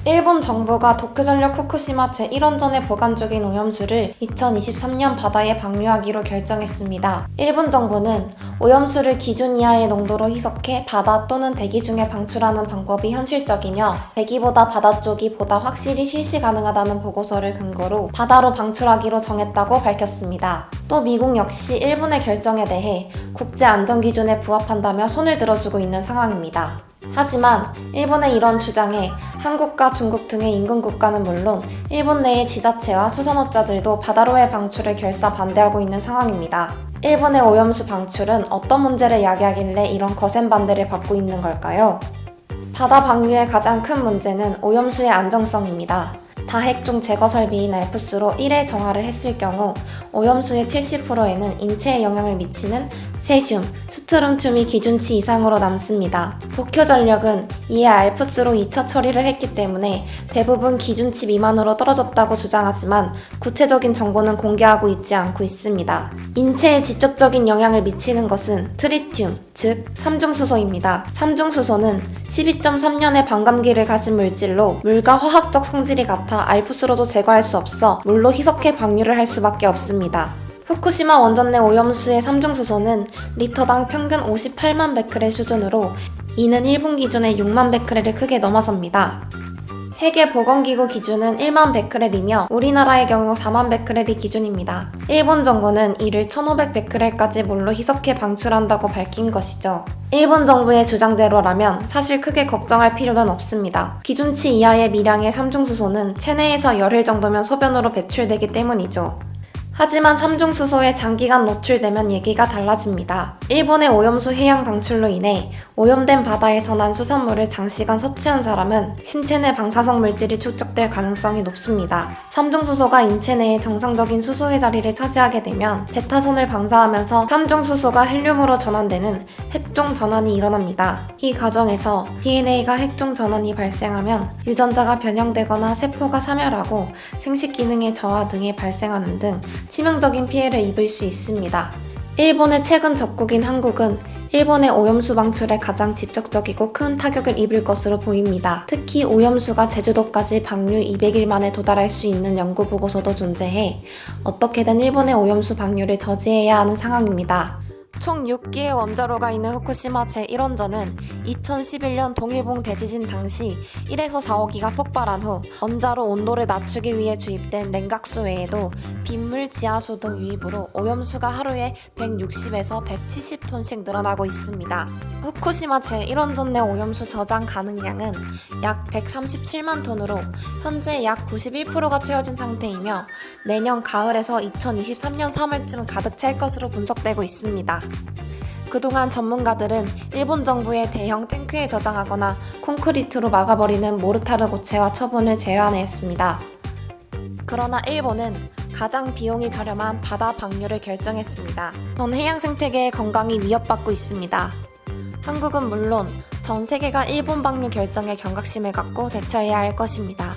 일본 정부가 도쿄전력 후쿠시마 제1원전에 보관 중인 오염수를 2023년 바다에 방류하기로 결정했습니다. 일본 정부는 오염수를 기준 이하의 농도로 희석해 바다 또는 대기 중에 방출하는 방법이 현실적이며 대기보다 바다 쪽이 보다 확실히 실시 가능하다는 보고서를 근거로 바다로 방출하기로 정했다고 밝혔습니다. 또 미국 역시 일본의 결정에 대해 국제안전기준에 부합한다며 손을 들어주고 있는 상황입니다. 하지만 일본의 이런 주장에 한국과 중국 등의 인근 국가는 물론 일본 내의 지자체와 수산업자들도 바다로의 방출을 결사 반대하고 있는 상황입니다. 일본의 오염수 방출은 어떤 문제를 야기하길래 이런 거센 반대를 받고 있는 걸까요? 바다 방류의 가장 큰 문제는 오염수의 안정성입니다. 다핵종 제거 설비인 알프스로 1회 정화를 했을 경우 오염수의 70%에는 인체에 영향을 미치는 세슘, 스트론튬이 기준치 이상으로 남습니다. 도쿄전력은 이에 알프스로 2차 처리를 했기 때문에 대부분 기준치 미만으로 떨어졌다고 주장하지만 구체적인 정보는 공개하고 있지 않고 있습니다. 인체에 직접적인 영향을 미치는 것은 트리튬, 즉 삼중수소입니다. 삼중수소는 12.3년의 반감기를 가진 물질로 물과 화학적 성질이 같아 알프스로도 제거할 수 없어 물로 희석해 방류를 할 수밖에 없습니다. 후쿠시마 원전 내 오염수의 삼중수소는 리터당 평균 58만 베크렐 수준으로 이는 일본 기준의 6만 베크렐을 크게 넘어섭니다. 세계보건기구 기준은 1만 베크렐이며 우리나라의 경우 4만 베크렐이 기준입니다. 일본 정부는 이를 1500 베크렐까지 물로 희석해 방출한다고 밝힌 것이죠. 일본 정부의 주장대로라면 사실 크게 걱정할 필요는 없습니다. 기준치 이하의 미량의 삼중수소는 체내에서 열흘 정도면 소변으로 배출되기 때문이죠. 하지만 삼중수소에 장기간 노출되면 얘기가 달라집니다. 일본의 오염수 해양 방출로 인해 오염된 바다에서 난 수산물을 장시간 섭취한 사람은 신체 내 방사성 물질이 축적될 가능성이 높습니다. 삼중수소가 인체 내의 정상적인 수소의 자리를 차지하게 되면 베타선을 방사하면서 삼중수소가 헬륨으로 전환되는 핵종 전환이 일어납니다. 이 과정에서 DNA가 핵종 전환이 발생하면 유전자가 변형되거나 세포가 사멸하고 생식 기능의 저하 등이 발생하는 등 치명적인 피해를 입을 수 있습니다. 일본의 최근 적국인 한국은 일본의 오염수 방출에 가장 직접적이고 큰 타격을 입을 것으로 보입니다. 특히 오염수가 제주도까지 방류 200일 만에 도달할 수 있는 연구 보고서도 존재해 어떻게든 일본의 오염수 방류를 저지해야 하는 상황입니다. 총 6기의 원자로가 있는 후쿠시마 제1원전은 2011년 동일본 대지진 당시 1에서 4호기가 폭발한 후 원자로 온도를 낮추기 위해 주입된 냉각수 외에도 빗물, 지하수 등 유입으로 오염수가 하루에 160에서 170톤씩 늘어나고 있습니다. 후쿠시마 제1원전 내 오염수 저장 가능량은 약 137만 톤으로 현재 약 91%가 채워진 상태이며 내년 가을에서 2023년 3월쯤 가득 찰 것으로 분석되고 있습니다. 그동안 전문가들은 일본 정부의 대형 탱크에 저장하거나 콘크리트로 막아버리는 모르타르 고체와 처분을 제안했습니다. 그러나 일본은 가장 비용이 저렴한 바다 방류를 결정했습니다. 전 해양 생태계의 건강이 위협받고 있습니다. 한국은 물론 전 세계가 일본 방류 결정에 경각심을 갖고 대처해야 할 것입니다.